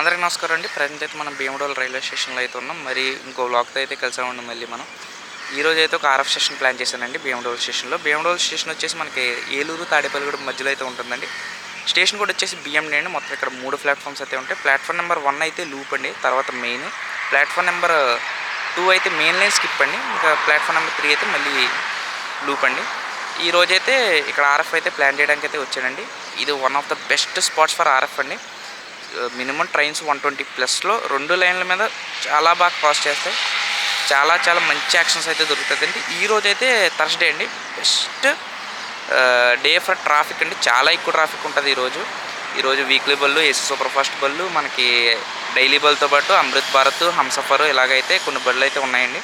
అందరికీ నమస్కారం అండి. ప్రజెంట్ అయితే మనం భీమడోల్ రైల్వే స్టేషన్లో అయితే ఉన్నాం. మరి ఇంకో వ్లాగ్తో అయితే కలిసామండి మళ్ళీ మనం. ఈరోజు అయితే ఒక ఆర్ఎఫ్ స్టేషన్ ప్లాన్ చేశానండి భీమడోల్ స్టేషన్లో. భీమడోల్ స్టేషన్ వచ్చేసి మనకి ఏలూరు తాడేపల్లిగూడెం మధ్యలో అయితే ఉంటుందండి. స్టేషన్ కూడా వచ్చేసి బిఎండి అండి. మొత్తం ఇక్కడ 3 ప్లాట్ఫామ్స్ అయితే ఉంటాయి. ప్లాట్ఫామ్ నెంబర్ 1 అయితే లూప్ అండి, తర్వాత మెయిన్. ప్లాట్ఫామ్ నెంబర్ 2 అయితే మెయిన్ లైన్ స్కిప్ అండి. ఇంకా ప్లాట్ఫామ్ నెంబర్ 3 అయితే మళ్ళీ లూప్ అండి. ఈ రోజైతే ఇక్కడ ఆర్ఎఫ్ అయితే ప్లాన్ చేయడానికి అయితే వచ్చానండి. ఇది one of the best spots for RF అండి. మినిమం ట్రైన్స్ 120+లో 2 లైన్ల మీద చాలా బాగా క్రాస్ చేస్తాయి. చాలా మంచి యాక్షన్స్ అయితే దొరుకుతుందండి. ఈరోజు అయితే థర్స్డే అండి, బెస్ట్ డే ఫర్ ట్రాఫిక్ అండి. చాలా ఎక్కువ ట్రాఫిక్ ఉంటుంది ఈరోజు వీక్లీ బళ్ళు, ఏసీ సూపర్ ఫాస్ట్ బళ్ళు, మనకి డైలీ బళ్ళతో పాటు అమృత్ భారత్, హంసఫర్ ఇలాగైతే కొన్ని బళ్ళు అయితే ఉన్నాయండి.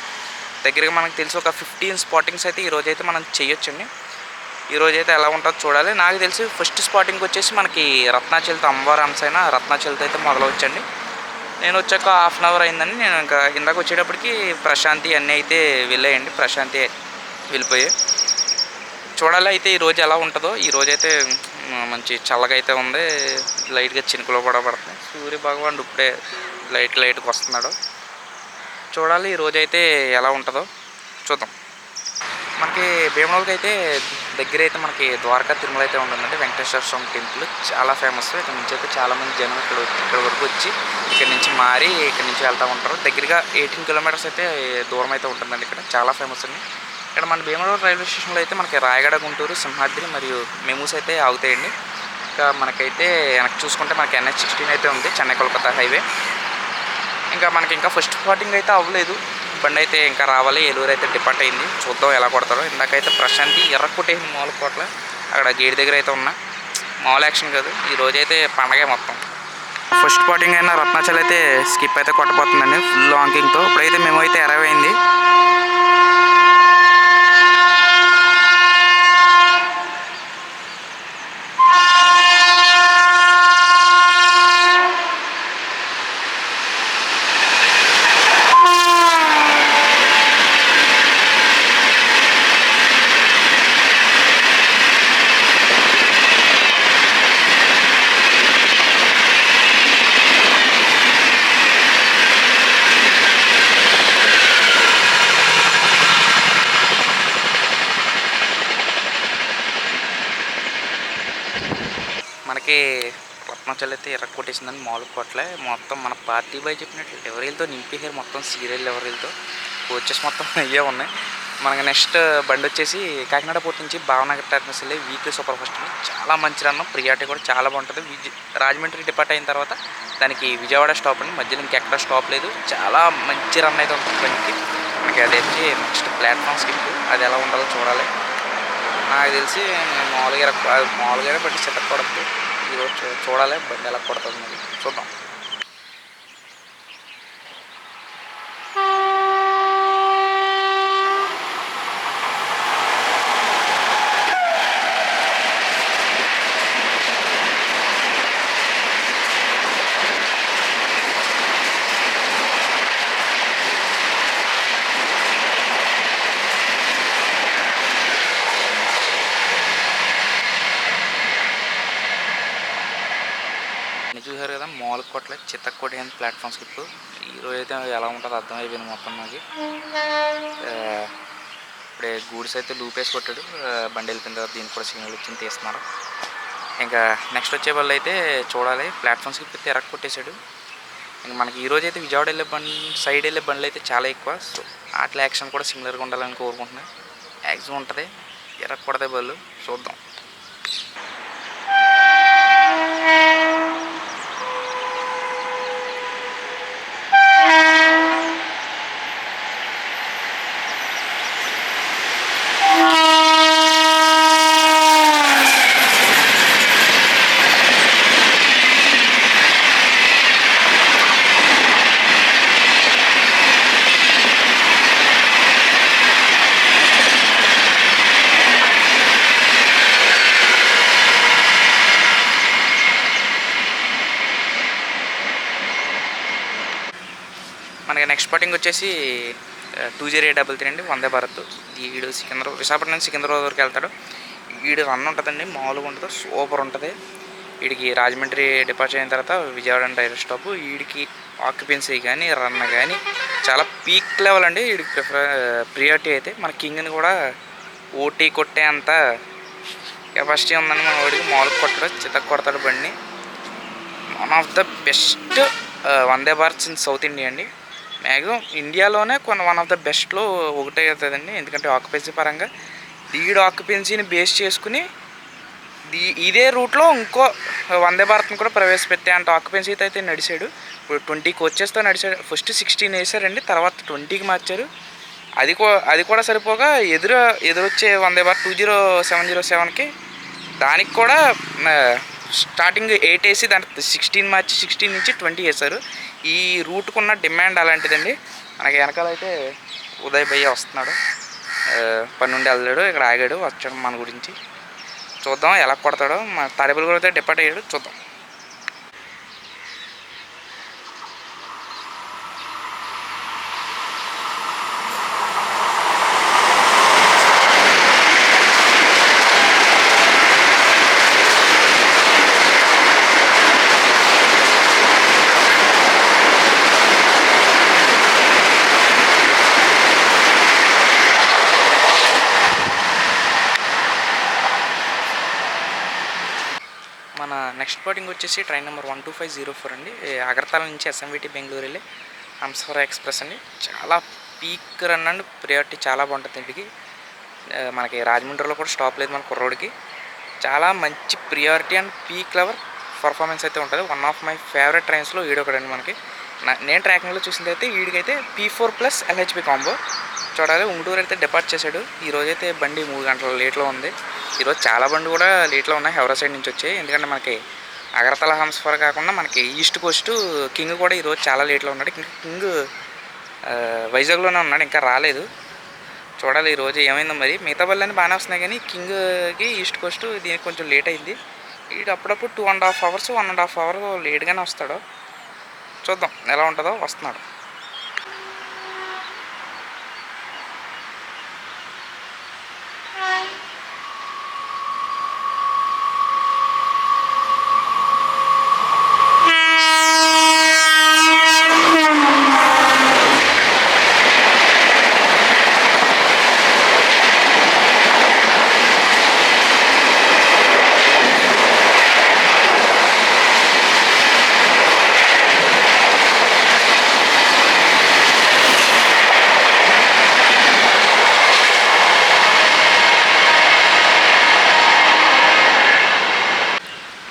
దగ్గరగా మనకు తెలిసి ఒక 15 స్పాటింగ్స్ అయితే ఈరోజు అయితే మనం చేయొచ్చండి. ఈరోజు అయితే ఎలా ఉంటుందో చూడాలి. నాకు తెలిసి ఫస్ట్ స్పాటింగ్ వచ్చేసి మనకి రత్నాచల్తో, అమ్మవారి అంశైన రత్నాచల్తో అయితే మొదలవచ్చండి. నేను వచ్చాక హాఫ్ అన్ అవర్ అయిందని నేను ఇంకా ఇందాక వచ్చేటప్పటికి ప్రశాంతి అన్నీ అయితే వెళ్ళాయండి. ప్రశాంతి వెళ్ళిపోయాయి. చూడాలి అయితే ఈరోజు ఎలా ఉంటుందో. ఈరోజైతే మంచి చల్లగా అయితే ఉంది. లైట్గా చినుకులు కూడా పడుతున్నాయి. సూర్య భగవానుడు ఇప్పుడే లైట్గా వస్తున్నాడు. చూడాలి ఈరోజైతే ఎలా ఉంటుందో చూద్దాం. మనకి భీమడోల్కి అయితే దగ్గర అయితే మనకి ద్వారకా తిరుమల అయితే ఉంటుందండి. వెంకటేశ్వర స్వామి టెంపుల్ చాలా ఫేమస్. ఇక్కడ నుంచి అయితే చాలామంది జనం ఇక్కడ వరకు వచ్చి ఇక్కడ నుంచి మారి ఇక్కడ నుంచి వెళ్తూ ఉంటారు. దగ్గరగా 18 కిలోమీటర్స్ అయితే దూరం అయితే ఉంటుందండి. ఇక్కడ చాలా ఫేమస్ అండి. ఇక్కడ మన భీమడోల్ రైల్వే స్టేషన్లో అయితే మనకి రాయగడ, గుంటూరు, సింహాద్రి మరియు మెమూస్ అయితే ఆగుతాయండి. ఇంకా మనకైతే వెనక్కి చూసుకుంటే మనకి NH16 అయితే ఉంది, చెన్నై కోల్కతా హైవే. ఇంకా మనకి ఇంకా ఫస్ట్ స్పాటింగ్ అయితే అవ్వలేదు. బండి అయితే ఇంకా రావాలి. ఏలూరు అయితే డిపార్ట్ అయింది. చూద్దాం ఎలా కొడతారో. ఇందాకైతే ప్రశాంతి ఎర్రకొట్టేసింది మామూలు కోట్ల. అక్కడ గేట్ దగ్గర అయితే ఉన్నా. మామూలు యాక్షన్ కాదు, ఈరోజైతే పండగే మొత్తం. ఫస్ట్ స్పాటింగ్ అయినా రత్నాచల్ అయితే స్కిప్ అయితే కొట్టబోతుందండి ఫుల్ లాంకింగ్తో. ఇప్పుడైతే మేము అయితే 20 అయింది. మనకి రత్నాచల్ అయితే ఎర్రకొట్టేసిందని మామూలు కొట్లే. మొత్తం మన పార్టీ బాయ్ చెప్పినట్లు ఎవరితో నింపేసారు. మొత్తం సీరియల్ ఎవరితో కోచెస్ మొత్తం అయ్యే ఉన్నాయి. మనకి నెక్స్ట్ బండి వచ్చేసి కాకినాడ పోర్ట్ నుంచి భావనగర్ టర్మినస్ వెళ్ళి వీక్లీ సూపర్ ఫాస్ట్ అండి. చాలా మంచి రన్, ప్రియారిటీ కూడా చాలా బాగుంటుంది. రాజమండ్రి డిపార్ట్ అయిన తర్వాత దానికి విజయవాడ స్టాప్ అండి. మధ్యలో ఇంకెక్కడ స్టాప్ లేదు. చాలా మంచి రన్ అయితే ఉంటుంది బండికి. మనకి అది వచ్చి నెక్స్ట్ ప్లాట్ఫామ్ స్కిప్. అది ఎలా ఉండాలో చూడాలి. నాకు తెలిసి మామూలుగానే బండి సెటప్ కొడుతుంది. ఈరోజు చూడాలి బండి ఎలా కొడుతుంది మరి చూద్దాం. చూసారు కదా, మామూలు కొట్ల చిత్తకోటి అని ప్లాట్ఫామ్ స్కిప్. ఈరోజు అయితే ఎలా ఉంటుందో అర్థమైపోయింది మొత్తం నాకు. ఇప్పుడే గూడ్స్ అయితే లూప్ వేసి కొట్టాడు. బండి వెళ్ళిపోయిన తర్వాత దీనికి కూడా సిగ్నల్ ఇచ్చి తీస్తున్నారు. ఇంకా నెక్స్ట్ వచ్చే వాళ్ళు అయితే చూడాలి. ప్లాట్ఫామ్ స్కిప్ అయితే ఎరక్ కొట్టేశాడు. ఇంకా మనకి ఈరోజు అయితే విజయవాడ వెళ్ళే సైడ్ వెళ్ళే బండ్లు అయితే చాలా ఎక్కువ. సో అట్లా యాక్షన్ కూడా సిమిలర్గా ఉండాలని కోరుకుంటున్నాను. యాక్సిమం ఉంటుంది, ఎరక్ కొడతాయి బళ్ళు. చూద్దాం. మనకి నెక్స్ట్ స్పాటింగ్ వచ్చేసి 2083 అండి, వందే భారత్. వీడు విశాఖపట్నం నుంచి సికింద్రాబాద్ వరకు వెళ్తాడు. వీడు రన్ ఉంటుందండి, మామూలుగా ఉంటుంది, సూపర్ ఉంటుంది. వీడికి రాజమండ్రి డిపార్చర్ అయిన తర్వాత విజయవాడ రైల్వే స్టాప్. వీడికి ఆక్యుపెన్సీ కానీ రన్ కానీ చాలా పీక్ లెవెల్ అండి. వీడికి ప్రియారిటీ అయితే మన కింగ్ని కూడా ఓటీ కొట్టే అంత కెపాసిటీ ఉందని మన వాడికి మామూలుగా కొట్టడం చితక్ కొడతాడు బండిని. One of the best Vande Bharat in south India అండి. మ్యాక్సిమం ఇండియాలోనే వన్ ఆఫ్ ద బెస్ట్లో ఒకటే అవుతుందండి. ఎందుకంటే ఆక్యుపెన్సీ పరంగా వీడు ఆక్యుపెన్సీని బేస్ చేసుకుని ఇదే రూట్లో ఇంకో వందే భారత్ని కూడా ప్రవేశపెట్టే అంత ఆక్యుపెన్సీ అయితే నడిచాడు. ఇప్పుడు 20 కోచెస్తో నడిచాడు. ఫస్ట్ 16 వేసారండి, తర్వాత 20కి మార్చారు. అది కూడా సరిపోగా ఎదురొచ్చే వందే భారత్ 20707కి దానికి కూడా స్టార్టింగ్ 8 వేసి దాని 16 మార్చి 16 నుంచి 20 వేశారు. ఈ రూట్కు ఉన్న డిమాండ్ అలాంటిదండి. మనకి వెనకాలైతే ఉదయ్ భయ్య వస్తున్నాడు, పని నుండి వెళ్ళాడు, ఇక్కడ ఆగాడు, వచ్చాడు మన గురించి. చూద్దాం ఎలా కొడతాడో. మా తాడేపల్లి కూడా అయితే డిపార్ట్ అయ్యాడు, చూద్దాం. మన నెక్స్ట్ స్పాటింగ్ వచ్చేసి ట్రైన్ నెంబర్ 12504 అండి. అగర్తల నుంచి ఎస్ఎంవిటి బెంగళూరు వెళ్ళి హంసఫర్ ఎక్స్ప్రెస్ అండి. చాలా పీక్ రన్ అండి, ప్రియారిటీ చాలా బాగుంటుంది ఇంటికి. మనకి రాజమండ్రిలో కూడా స్టాప్ లేదు మన కుర్రోడికి. చాలా మంచి priority and peak level performance అయితే ఉంటుంది. వన్ ఆఫ్ మై ఫేవరెట్ ట్రైన్స్లో వీడొకడండి. మనకి నేను ట్రాకింగ్లో చూసింది అయితే వీడికైతే P4+ LHP కాంబో చూడాలి. ఉంగుటూరు అయితే డిపార్ట్ చేశాడు. ఈరోజైతే బండి 3 గంటల లేట్లో ఉంది. ఈరోజు చాలా బండి కూడా లేట్లో ఉన్నాయి, హౌరా సైడ్ నుంచి వచ్చాయి. ఎందుకంటే మనకి అగర్తల హంసఫర్ కాకుండా మనకి ఈస్ట్ కోస్ట్ కింగ్ కూడా ఈరోజు చాలా లేట్లో ఉన్నాడు. కింగ్ వైజాగ్లోనే ఉన్నాడు, ఇంకా రాలేదు. చూడాలి ఈరోజు ఏమైందో మరి. మిగతా బళ్ళని బాగానే వస్తున్నాయి కానీ కింగ్కి ఈస్ట్ కోస్ట్ దీనికి కొంచెం లేట్ అయింది. వీడు అప్పుడప్పుడు 2.5 hours 1.5 hour లేట్గానే వస్తాడు. చూద్దాం ఎలా ఉంటుందో. వస్తున్నాడు.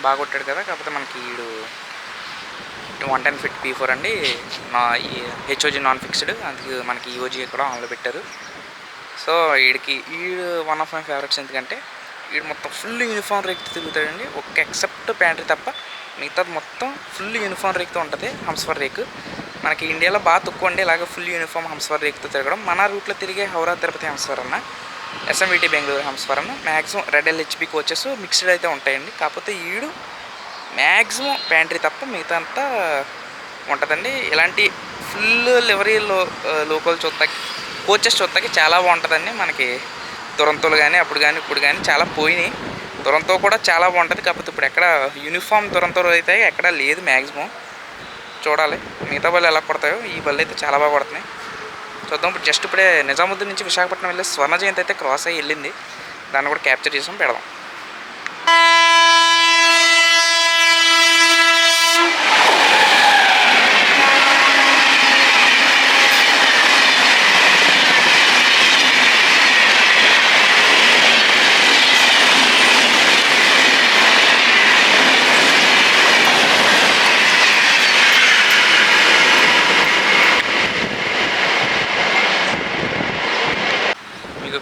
బాగా కొట్టాడు కదా. కాకపోతే మనకి వీడు 110 feet P4 అండి. ఈ HOG నాన్ ఫిక్స్డ్, అందుకు మనకి EOG కూడా ఆన్లో పెట్టారు. సో వీడు వన్ ఆఫ్ మై ఫేవరెట్స్. ఎందుకంటే వీడు మొత్తం ఫుల్ యూనిఫామ్ రేక్తో తిరుగుతాడండి. ఒక్క ఎక్సెప్ట్ ప్యాంట్రీ తప్ప మిగతాది మొత్తం ఫుల్ యూనిఫామ్ రేక్తో ఉంటుంది హంసఫర్ రేక్. మనకి ఇండియాలో బాగా తక్కువ అండి ఇలాగ ఫుల్ యూనిఫామ్ హంసఫర్ రేక్తో తిరగడం. మన రూట్లో తిరిగే హౌరా తిరుపతి హంసఫర్ అన్న, ఎస్ఎంవిటి బెంగళూరు హంసఫర్ అన్న maximum red LHP coaches mixed అయితే ఉంటాయండి. కాకపోతే వీడు మ్యాక్సిమం ప్యాంట్రీ తప్ప మిగతా అంతా ఉంటుందండి. ఇలాంటి ఫుల్ లివరీ లోకల్ చూస్తాకి కోచెస్ చూస్తాకి చాలా బాగుంటుందండి. మనకి దురంతోలు కానీ అప్పుడు కానీ ఇప్పుడు కానీ చాలా పోయినాయి. దురంతో కూడా చాలా బాగుంటుంది. కాకపోతే ఇప్పుడు ఎక్కడ యూనిఫామ్ దురంతోలు అయితే ఎక్కడ లేదు మ్యాక్సిమం. చూడాలి మిగతా బళ్ళు ఎలా కొడతాయో. ఈ బళ్ళు అయితే చాలా బాగా కొడుతున్నాయి. చూద్దాం. ఇప్పుడు జస్ట్ ఇప్పుడే నిజాముద్దీన్ నుంచి విశాఖపట్నం వెళ్ళి స్వర్ణ జయంతి అయితే క్రాస్ అయ్యి వెళ్ళింది. దాన్ని కూడా క్యాప్చర్ చేసాం, పెడదాం.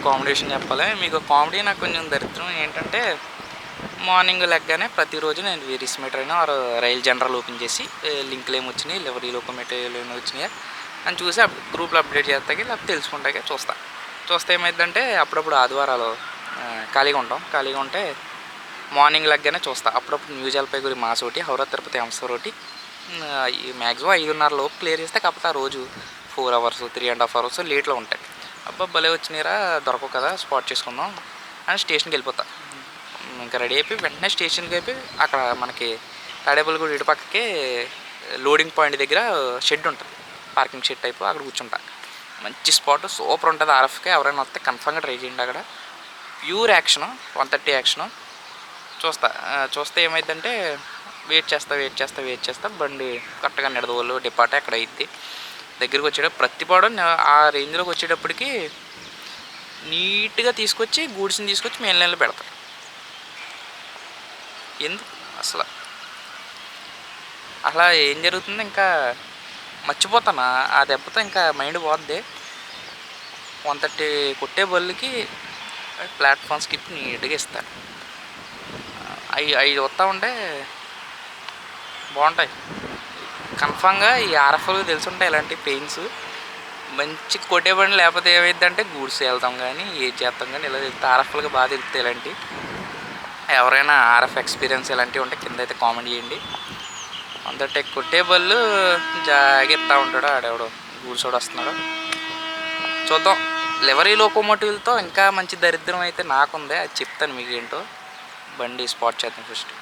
కాంబినేషన్ చెప్పాలి మీకు. కామెడీ నాకు కొంచెం దరిద్రం ఏంటంటే మార్నింగ్ లెగ్గానే ప్రతిరోజు నేను వేరీస్ మీటర్ అయినా రైల్ జనరల్ ఓపెన్ చేసి లింకులు ఏమి వచ్చినాయి, లెవరీ లోకోమోటివ్లు ఏమి వచ్చినాయా అని చూసి గ్రూప్లో అప్డేట్ చేస్తాకి లేకపోతే తెలుసుకుంటాకే చూస్తే ఏమైందంటే అప్పుడప్పుడు ఆదివారాలు ఖాళీగా ఉంటే మార్నింగ్ లెగ్గానే చూస్తా. అప్పుడప్పుడు న్యూ జల్పైగురి మాస్ ఒకటి, హౌరా తిరుపతి హంసఫర్ ఒకటి మ్యాక్సిమం 5:30 లోపు క్లియర్ చేస్తే. కాకపోతే ఆ రోజు 4 hours 3.5 hours లేట్లో ఉంటాయి. అబ్బా భలే వచ్చినాయిరా, దొరకవు కదా, స్పాట్ చేసుకుందాం అని స్టేషన్కి వెళ్ళిపోతా. ఇంకా రెడీ అయిపోయి వెంటనే స్టేషన్కి అయిపోయి అక్కడ మనకి తాడేపల్లిగూడ ఇటు పక్కకే లోడింగ్ పాయింట్ దగ్గర షెడ్ ఉంటుంది, పార్కింగ్ షెడ్ టైపు, అక్కడ కూర్చుంటా. మంచి స్పాట్, సూపర్ ఉంటుంది. ఆర్ఎఫ్కే ఎవరైనా వస్తే కన్ఫామ్గా ట్రై చేయండి. అక్కడ ప్యూర్ యాక్షను, 130 యాక్షను. చూస్తే ఏమైందంటే వెయిట్ చేస్తా బండి కరెక్ట్గా నిడదవోళ్ళు డిపార్ట్ అక్కడ అయింది. దగ్గరికి వచ్చేటప్పుడు ప్రతి పాడు ఆ రేంజ్లోకి వచ్చేటప్పటికి నీట్గా తీసుకొచ్చి గూడ్స్ని తీసుకొచ్చి మెయిన్ లైన్లో పెడతారు. ఎందుకు అసలు ఏం జరుగుతుందో ఇంకా మర్చిపోతాను. ఆ దెబ్బతో ఇంకా మైండ్ పోద్ది. 130 కొట్టే బళ్ళకి ప్లాట్ఫామ్ స్కిప్ నీట్గా ఇస్తారు. అవి వస్తూ ఉంటే బాగుంటాయి. కన్ఫామ్గా ఈ ఆర్ఎఫ్ఎల్ తెలుసుంటాయి ఇలాంటి పెయిన్స్. మంచి కొట్టే బండి లేకపోతే ఏమైందంటే గూడ్స్ వెళ్తాం కానీ ఏం చేస్తాం కానీ ఇలా తెలుస్తే ఆర్ఎఫ్ఎల్గా బాగా తెలుస్తాయి ఇలాంటివి. ఎవరైనా ఆర్ఎఫ్ ఎక్స్పీరియన్స్ ఇలాంటివి ఉంటే కింద అయితే కామెంట్ చేయండి. అందటే కొట్టే బళ్ళు జాగిస్తూ ఉంటాడు ఆడెవడో గూడ్స్ కూడా వస్తున్నాడు. చూద్దాం. లెవరీ లోకోమోటివ్లతో ఇంకా మంచి దరిద్రం అయితే నాకుంది, అది చెప్తాను మీకు ఏంటో. బండి స్పాట్ చేద్దాం ఫస్ట్.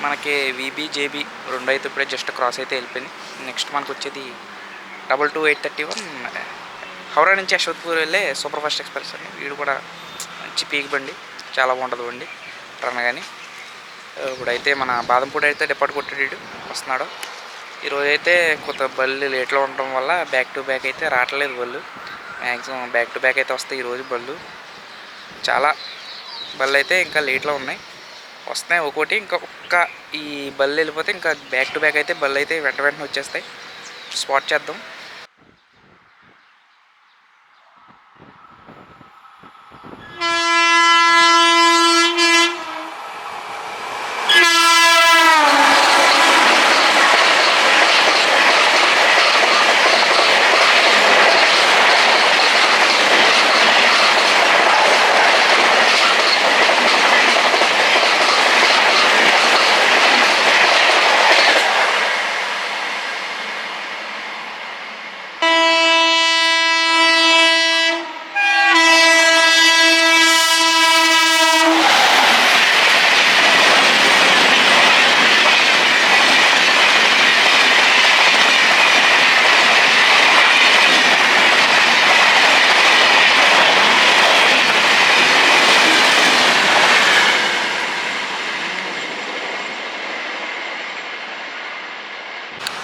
మనకి వీబీ జేబీ రెండు అయితే ఇప్పుడే జస్ట్ క్రాస్ అయితే వెళ్ళిపోయింది. నెక్స్ట్ మనకు వచ్చేది 22831 హౌరా నుంచి యశ్వంత్పూర్ వెళ్ళే సూపర్ ఫాస్ట్ ఎక్స్ప్రెస్ అండి. వీడు కూడా మంచి పీక్ బండి, చాలా బాగుంటుంది బండి రన్. కానీ ఇప్పుడైతే మన బాదంపూడి అయితే డిపార్ట్ కొట్టాడు వస్తున్నాడు. ఈరోజు అయితే కొత్త బళ్ళు లేట్లో ఉండటం వల్ల బ్యాక్ టు బ్యాక్ అయితే రావట్లేదు బళ్ళు. మ్యాక్సిమం బ్యాక్ టు బ్యాక్ అయితే వస్తాయి ఈరోజు బళ్ళు. చాలా బళ్ళు అయితే ఇంకా లేట్లో ఉన్నాయి, వస్తున్నాయి ఒక్కోటి. ఇంకొక ఈ బళ్ళు వెళ్ళిపోతే ఇంకా బ్యాక్ టు బ్యాక్ అయితే బళ్ళు అయితే వెంటనే వచ్చేస్తాయి. స్పాట్ చేద్దాం.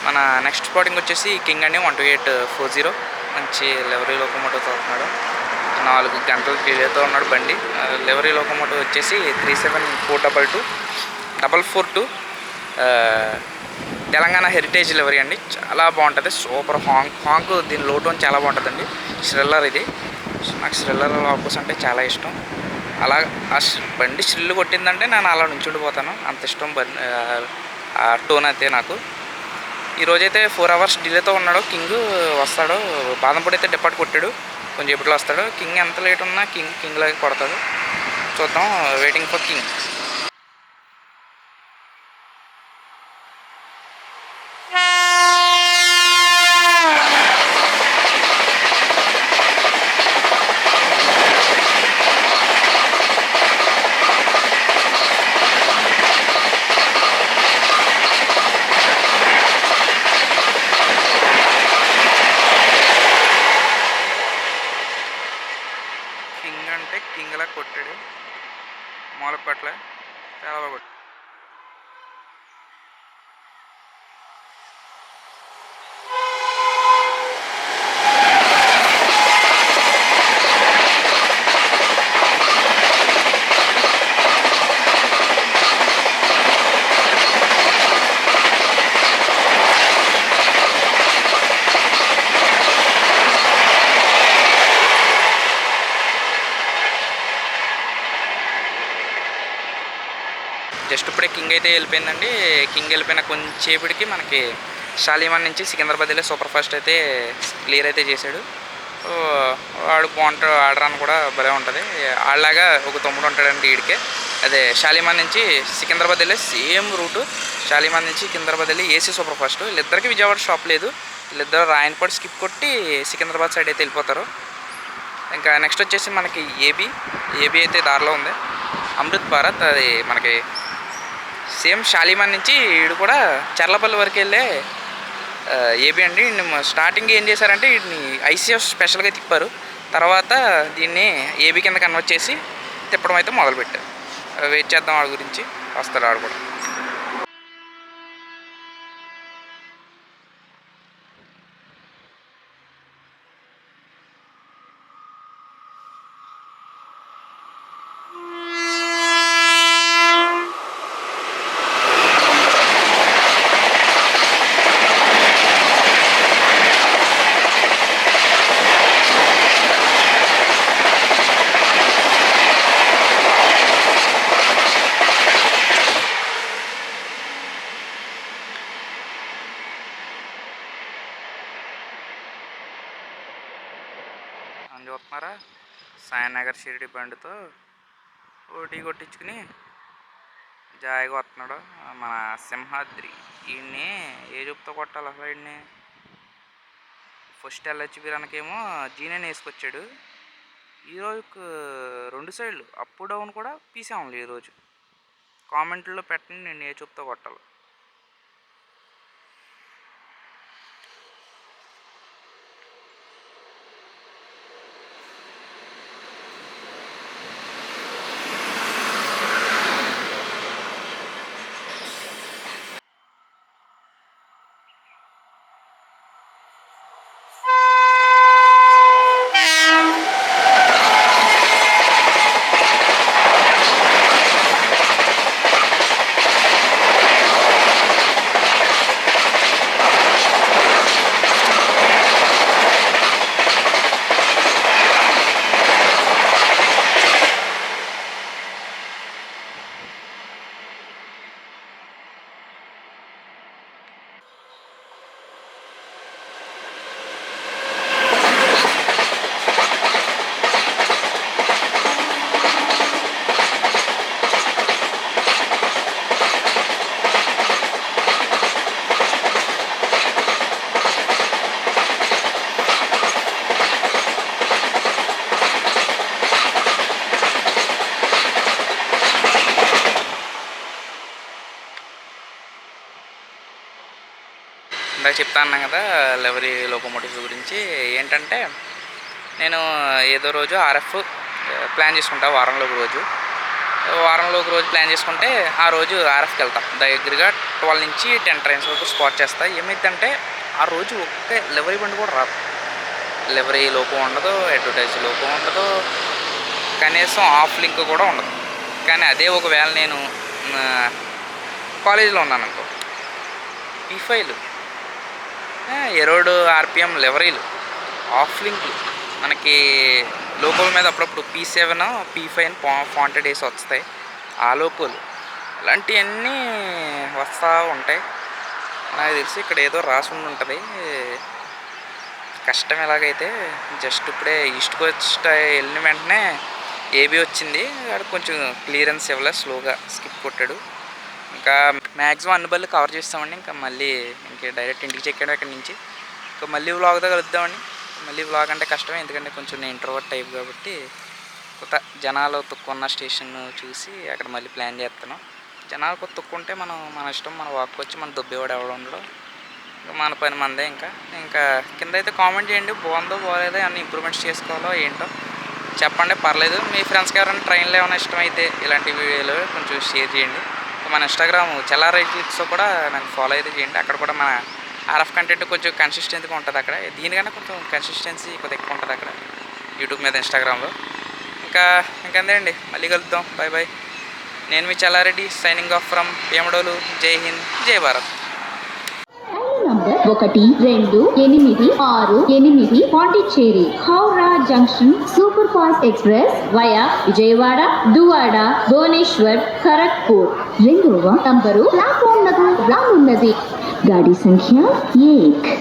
మన నెక్స్ట్ స్పాటింగ్ వచ్చేసి కింగ్ అండి 12840. మంచి లెవరీ లోకోమోటివ్తో వస్తున్నాడు. 4 గంటల డిలేతో ఉన్నాడు బండి. లెవరీ లోకోమోటివ్ వచ్చేసి 37422 442 తెలంగాణ హెరిటేజ్ లెవరీ అండి. చాలా బాగుంటుంది, సూపర్ హాంక్ దీని లో టోన్ చాలా బాగుంటుందండి. ష్రిల్లర్ ఇది, నాకు ష్రిల్లర్ ఆఫర్స్ అంటే చాలా ఇష్టం. అలా ఆ బండి ష్రిల్లు కొట్టిందంటే నేను అలా నుంచుండిపోతాను, అంత ఇష్టం బండి ఆ టోన్ అయితే నాకు. ఈరోజైతే 4 అవర్స్ డిలేతో ఉన్నాడు. కింగ్ వస్తాడు, బాదంపూడి అయితే డిపార్ట్ కొట్టాడు, కొంచెం ఎప్పట్లో వస్తాడు. కింగ్ ఎంత లేట్ ఉన్నా కింగ్లాగే కొడతాడు. చూద్దాం, వెయిటింగ్ ఫర్ కింగ్. కింగ్లా కొట్టాడు, మూల పట్ల చాలా బాగా కొట్టాడు. జస్ట్ ఇప్పుడే కింగ్ అయితే వెళ్ళిపోయిందండి. కింగ్ వెళ్ళిపోయిన కొంచెంసేపటికి మనకి షాలిమార్ నుంచి సికింద్రాబాద్ వెళ్ళే సూపర్ ఫాస్ట్ అయితే క్లియర్ అయితే చేశాడు. సో వాడు బాగుంటాడు, ఆడరాని కూడా భలే ఉంటుంది. ఆడలాగా ఒక తమ్ముడు ఉంటాడండి వీడికే. అదే షాలిమార్ నుంచి సికింద్రాబాద్ వెళ్ళే సేమ్ రూటు. షాలిమార్ నుంచి సికింద్రాబాద్ వెళ్ళి ఏసీ సూపర్ ఫాస్ట్. వీళ్ళిద్దరికి విజయవాడ స్టాప్ లేదు. వీళ్ళిద్దరు రాయనపాడు స్కిప్ కొట్టి సికింద్రాబాద్ సైడ్ అయితే వెళ్ళిపోతారు. ఇంకా నెక్స్ట్ వచ్చేసి మనకి ఏబీ అయితే దారిలో ఉంది. అమృత్ భారత్ అది మనకి సేమ్ షాలిమార్ నుంచి వీడు కూడా చర్లపల్లి వరకు వెళ్ళే ఏబీ అండి. స్టార్టింగ్ ఏం చేశారంటే వీటిని ఐసీఎఫ్ స్పెషల్గా తిప్పారు. తర్వాత దీన్ని ఏబీ కింద కన్వర్ట్ చేసి తిప్పడం అయితే మొదలుపెట్టారు. వెయిట్ చేద్దాం వాడి గురించి, వస్తాడు ఆడు కూడా. అని చూస్తున్నారా, సాయినగర్ షిరిడి బండితో ఓటీ కొట్టించుకుని జాయిగా వస్తున్నాడు మన సింహాద్రి. వీడిని ఏ చూపుతో కొట్టాలి అసలు? వీడిని ఫస్ట్ ఎల్హెచ్బి రన్కేమో జీనని వేసుకొచ్చాడు. ఈరోజుకు 2 సైడ్లు అప్ డౌన్ కూడా పీసాములు. ఈరోజు కామెంట్లో పెట్టండి నేను ఏ చూపుతో కొట్టాలి. ఇందాక చెప్తా అన్నాం కదా లెవరీ లోకోమోటివ్స్ గురించి. ఏంటంటే నేను ఏదో రోజు ఆర్ఎఫ్ ప్లాన్ చేసుకుంటా. వారంలో ఒక రోజు ప్లాన్ చేసుకుంటే ఆ రోజు ఆర్ఎఫ్కి వెళ్తాం. దగ్గరగా 12 నుంచి 10 ట్రైన్స్ వరకు స్పాట్ చేస్తా. ఏమైందంటే ఆ రోజు ఒక్క లెవరీ బండి కూడా రాదు. లెవరీ లోకో ఉండదు, అడ్వర్టైజ్ లోకో ఉండదు, కనీసం ఆఫ్ లింక్ కూడా ఉండదు. కానీ అదే ఒకవేళ నేను కాలేజీలో ఉన్నాను అనుకో, P5లు, ఎరోడ్ ఆర్పిఎం లెవరీలు, ఆఫ్ లింక్లు, మనకి లోకోల మీద అప్పుడప్పుడు P7 P5 ఫాంటెడ్ వేసి వస్తాయి. ఆ లోకోలు ఇలాంటివన్నీ వస్తూ ఉంటాయి. నాకు తెలిసి ఇక్కడ ఏదో రాసి ఉంటుంది. కష్టం ఎలాగైతే జస్ట్ ఇప్పుడే ఈస్ట్ కోస్ట్ వెళ్ళిన వెంటనే ఏబీ వచ్చింది. అక్కడ కొంచెం క్లియరెన్స్ ఇవ్వలే, స్లోగా స్కిప్ కొట్టాడు. ఇంకా మ్యాక్సిమం అన్ని బళ్ళు కవర్ చేస్తామండి. ఇంకా మళ్ళీ డైరెక్ట్ ఇంటికి చెక్కాడు అక్కడి నుంచి. ఇంకా మళ్ళీ వ్లాగ్తో కలుద్దామండి. మళ్ళీ వ్లాగ్ అంటే కష్టమే, ఎందుకంటే కొంచెం నేను ఇంట్రోవర్ట్ టైప్ కాబట్టి కొత్త జనాలు తక్కువ స్టేషన్ చూసి అక్కడ మళ్ళీ ప్లాన్ చేస్తాను. జనాలు కొత్త తక్కువ ఉంటే మన ఇష్టం, మన వాక్ వచ్చి మన దుబ్బేవాడు ఎవడ ఉండడం, ఇంకా మన పని మందే. ఇంకా కింద అయితే కామెంట్ చేయండి, బాగుందో బాగోలేదో, అన్ని ఇంప్రూవ్మెంట్స్ చేసుకోవాలో ఏంటో చెప్పండి, పర్లేదు. మీ ఫ్రెండ్స్కి ఎవరైనా ట్రైన్లో ఏమైనా ఇష్టమైతే ఇలాంటి వీడియోలు కొంచెం షేర్ చేయండి. మన ఇన్స్టాగ్రామ్ చెల్లారై క్లిప్స్ కూడా నాకు ఫాలో అయితే చేయండి. అక్కడ కూడా మన ఆర్ఎఫ్ కంటెంట్ కొంచెం కన్సిస్టెంట్గా ఉంటుంది. అక్కడ దీనికన్నా కొంచెం కన్సిస్టెన్సీ కొద్దిగా ఎక్కువ ఉంటుంది అక్కడ యూట్యూబ్ మీద, ఇన్స్టాగ్రామ్లో. ఇంకంతే అండి, మళ్ళీ కలుద్దాం. Bye bye. నేను మీ Challareddy, signing off from Bhimadolu. జై హింద్, జై Bharat. 1286 Pondicherry Howrah junction super fast express via Vijayawada Duvvada Bhubaneswar Kharagpur 2వ నంబరు ప్లాట్ఫామ్ నందు రానున్నది. గాడి సంఖ్య 1